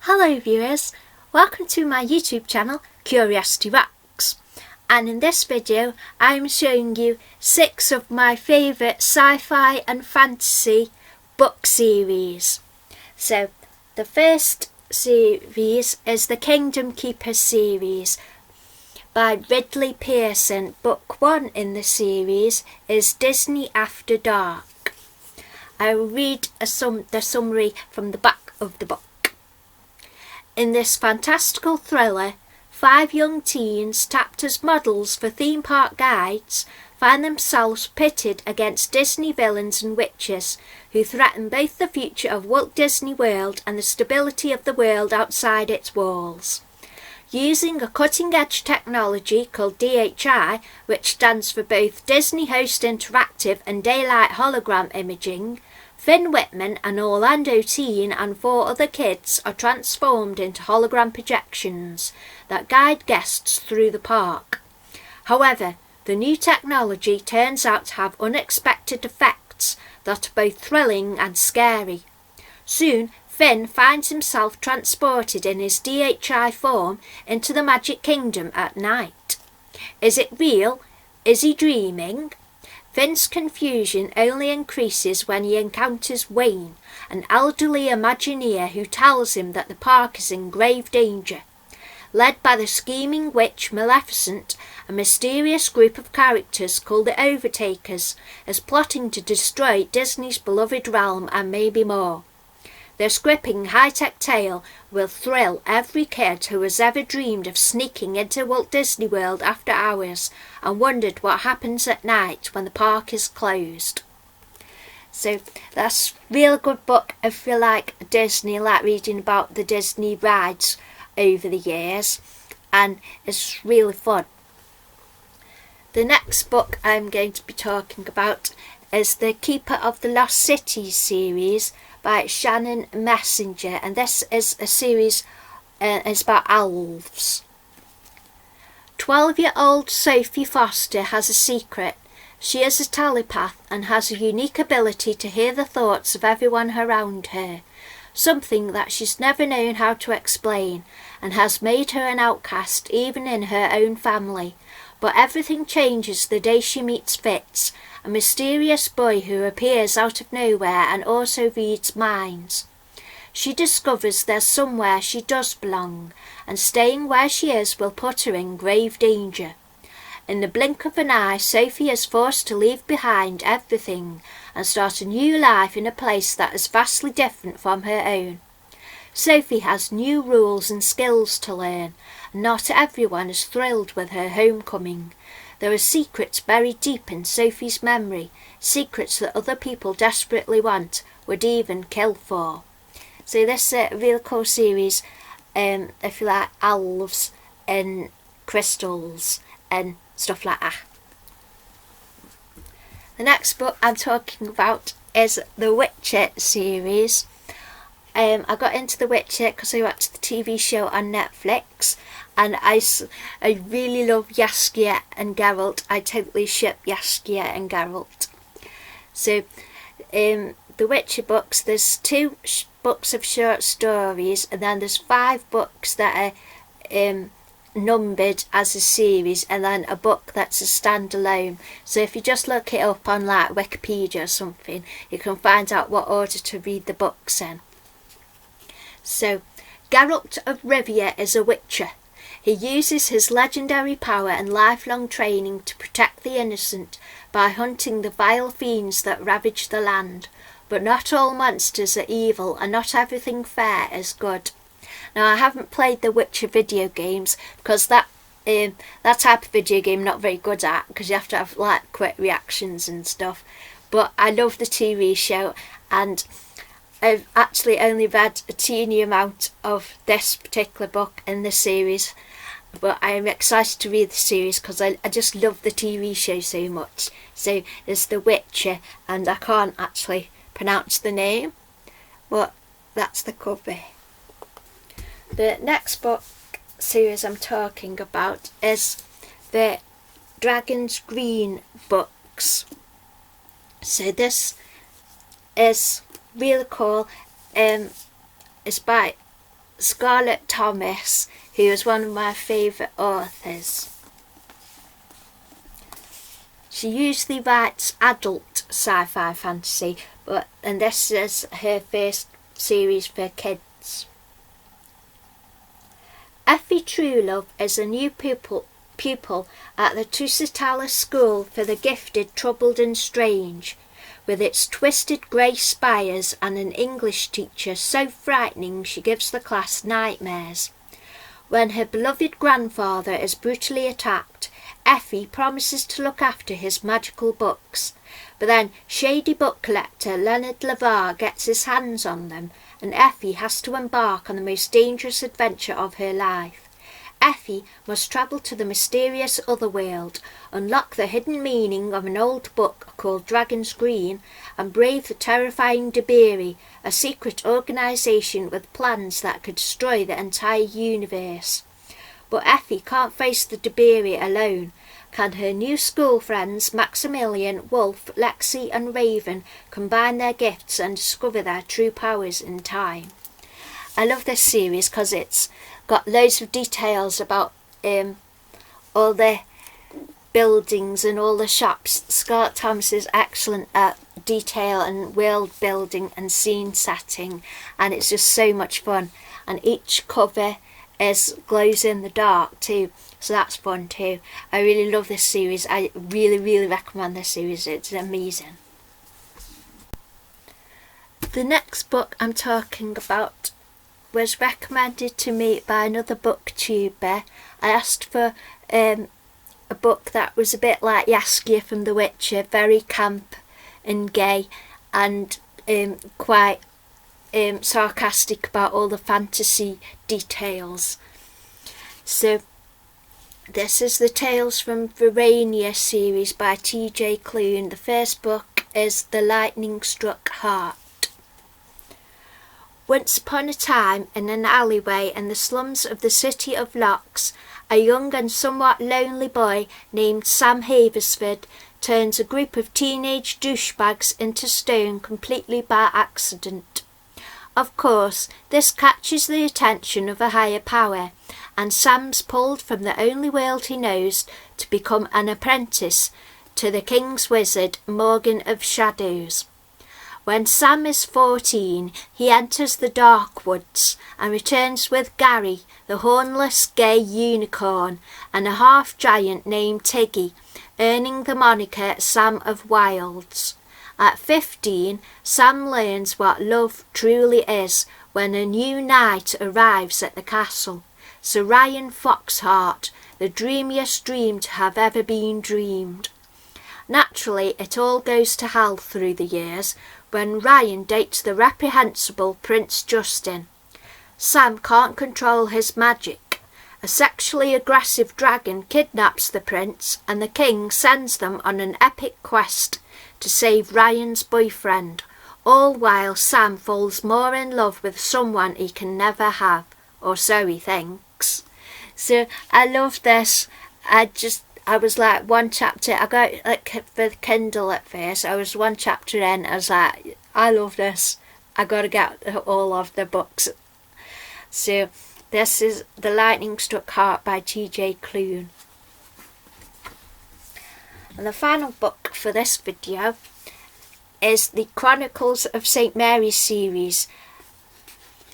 Hello viewers, welcome to my YouTube channel Curiosity Rocks, and in this video I'm showing you 6 of my favourite sci-fi and fantasy book series. So the first series is the Kingdom Keeper series by Ridley Pearson. Book 1 in the series is Disney After Dark. I will read the summary from the back of the book. In this fantastical thriller, 5 young teens tapped as models for theme park guides find themselves pitted against Disney villains and witches who threaten both the future of Walt Disney World and the stability of the world outside its walls. Using a cutting-edge technology called DHI, which stands for both Disney Host Interactive and Daylight Hologram Imaging, Finn Whitman, an Orlando teen, and 4 other kids are transformed into hologram projections that guide guests through the park. However, the new technology turns out to have unexpected effects that are both thrilling and scary. Soon, Finn finds himself transported in his DHI form into the Magic Kingdom at night. Is it real? Is he dreaming? Finn's confusion only increases when he encounters Wayne, an elderly Imagineer who tells him that the park is in grave danger. Led by the scheming witch Maleficent, a mysterious group of characters called the Overtakers is plotting to destroy Disney's beloved realm and maybe more. This gripping high-tech tale will thrill every kid who has ever dreamed of sneaking into Walt Disney World after hours and wondered what happens at night when the park is closed. So that's a real good book if you like Disney, like reading about the Disney rides over the years, and it's really fun. The next book I'm going to be talking about is the Keeper of the Lost Cities series by Shannon Messenger, and this is a series it's about elves. 12-year-old Sophie Foster has a secret. She is a telepath and has a unique ability to hear the thoughts of everyone around her, something that she's never known how to explain, and has made her an outcast even in her own family. But everything changes the day she meets Fitz, a mysterious boy who appears out of nowhere and also reads minds. She discovers there's somewhere she does belong, and staying where she is will put her in grave danger. In the blink of an eye, Sophie is forced to leave behind everything and start a new life in a place that is vastly different from her own. Sophie has new rules and skills to learn, and not everyone is thrilled with her homecoming. There are secrets buried deep in Sophie's memory, secrets that other people desperately want, would even kill for. So this is a real cool series if you like elves and crystals and stuff like that. The next book I'm talking about is the Witcher series. I got into The Witcher because I watched the TV show on Netflix, and I really love Jaskier and Geralt. I totally ship Jaskier and Geralt. So the Witcher books, there's 2 books of short stories, and then there's 5 books that are numbered as a series, and then a book that's a standalone. So if you just look it up on like Wikipedia or something, you can find out what order to read the books in. So, Geralt of Rivia is a witcher. He uses his legendary power and lifelong training to protect the innocent by hunting the vile fiends that ravage the land. But not all monsters are evil, and not everything fair is good. Now, I haven't played the Witcher video games because that type of video game I'm not very good at, because you have to have like quick reactions and stuff. But I love the TV show, and I've actually only read a teeny amount of this particular book in the series, but I am excited to read the series because I just love the TV show so much. So there's The Witcher, and I can't actually pronounce the name, but that's the cover. The next book series I'm talking about is the Dragon's Green books. So this is really cool. It's by Scarlett Thomas, who is one of my favourite authors. She usually writes adult sci-fi fantasy, and this is her first series for kids. Effie Truelove is a new pupil at the Tusitala School for the Gifted, Troubled and Strange, with its twisted grey spires and an English teacher so frightening she gives the class nightmares. When her beloved grandfather is brutally attacked, Effie promises to look after his magical books, but then shady book collector Leonard LeVar gets his hands on them, and Effie has to embark on the most dangerous adventure of her life. Effie must travel to the mysterious otherworld, unlock the hidden meaning of an old book called Dragon's Green, and brave the terrifying Debiri, a secret organisation with plans that could destroy the entire universe. But Effie can't face the Debiri alone. Can her new school friends Maximilian, Wolf, Lexi and Raven combine their gifts and discover their true powers in time? I love this series because it's got loads of details about all the buildings and all the shops. Scarlett Thomas is excellent at detail and world building and scene setting, and it's just so much fun. And each cover glows in the dark too, so that's fun too. I really love this series. I really recommend this series. It's amazing. The next book I'm talking about was recommended to me by another booktuber. I asked for a book that was a bit like Jaskier from The Witcher, very camp and gay, and quite sarcastic about all the fantasy details. So this is the Tales from Verania series by T.J. Klune. The first book is The Lightning Struck Heart. Once upon a time, in an alleyway in the slums of the city of Locks, a young and somewhat lonely boy named Sam Haversford turns a group of teenage douchebags into stone completely by accident. Of course, this catches the attention of a higher power, and Sam's pulled from the only world he knows to become an apprentice to the King's Wizard, Morgan of Shadows. When Sam is 14, he enters the Dark Woods and returns with Gary, the hornless gay unicorn, and a half-giant named Tiggy, earning the moniker Sam of Wilds. At 15, Sam learns what love truly is when a new knight arrives at the castle, Sir Ryan Foxheart, the dreamiest dream to have ever been dreamed. Naturally, it all goes to hell through the years when Ryan dates the reprehensible Prince Justin. Sam can't control his magic. A sexually aggressive dragon kidnaps the prince, and the king sends them on an epic quest to save Ryan's boyfriend, all while Sam falls more in love with someone he can never have, or so he thinks. So I love this. I was like one chapter, I got it like for the Kindle at first, I was one chapter in, I was like, I love this, I gotta get all of the books. So this is The Lightning Struck Heart by T.J. Klune. And the final book for this video is the Chronicles of St Marys series.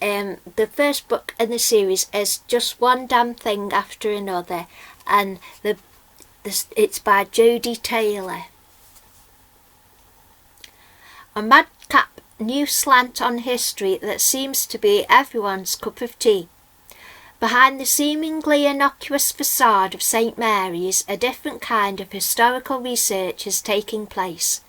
The first book in the series is Just One Damn Thing After Another, and it's by Jodi Taylor. A madcap new slant on history that seems to be everyone's cup of tea. Behind the seemingly innocuous facade of St Marys, a different kind of historical research is taking place.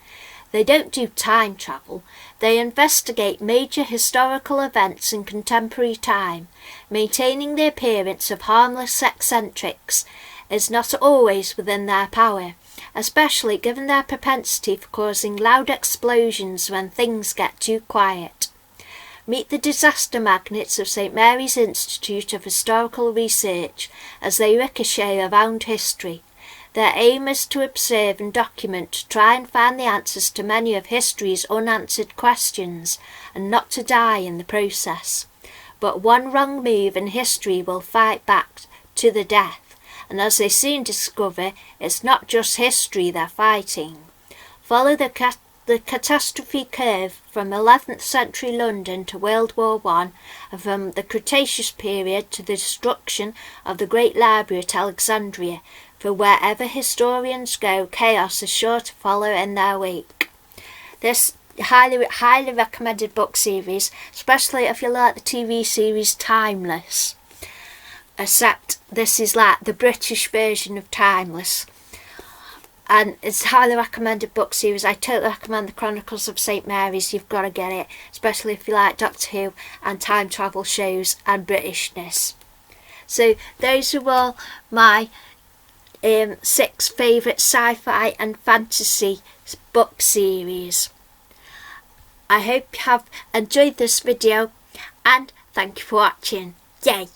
They don't do time travel, they investigate major historical events in contemporary time. Maintaining the appearance of harmless eccentrics is not always within their power, especially given their propensity for causing loud explosions when things get too quiet. Meet the disaster magnets of St Mary's Institute of Historical Research as they ricochet around history. Their aim is to observe and document, to try and find the answers to many of history's unanswered questions, and not to die in the process. but one wrong move and history will fight back to the death. And as they soon discover, it's not just history they're fighting. Follow the catastrophe curve from 11th century London to World War I, and from the Cretaceous period to the destruction of the Great Library at Alexandria. For wherever historians go, chaos is sure to follow in their wake. This highly recommended book series, especially if you like the TV series Timeless. Except this is like the British version of Timeless. And it's a highly recommended book series. I totally recommend the Chronicles of St Marys. You've got to get it, especially if you like Doctor Who and time travel shows and Britishness. So those are all my 6 favourite sci-fi and fantasy book series. I hope you have enjoyed this video, and thank you for watching. Yay!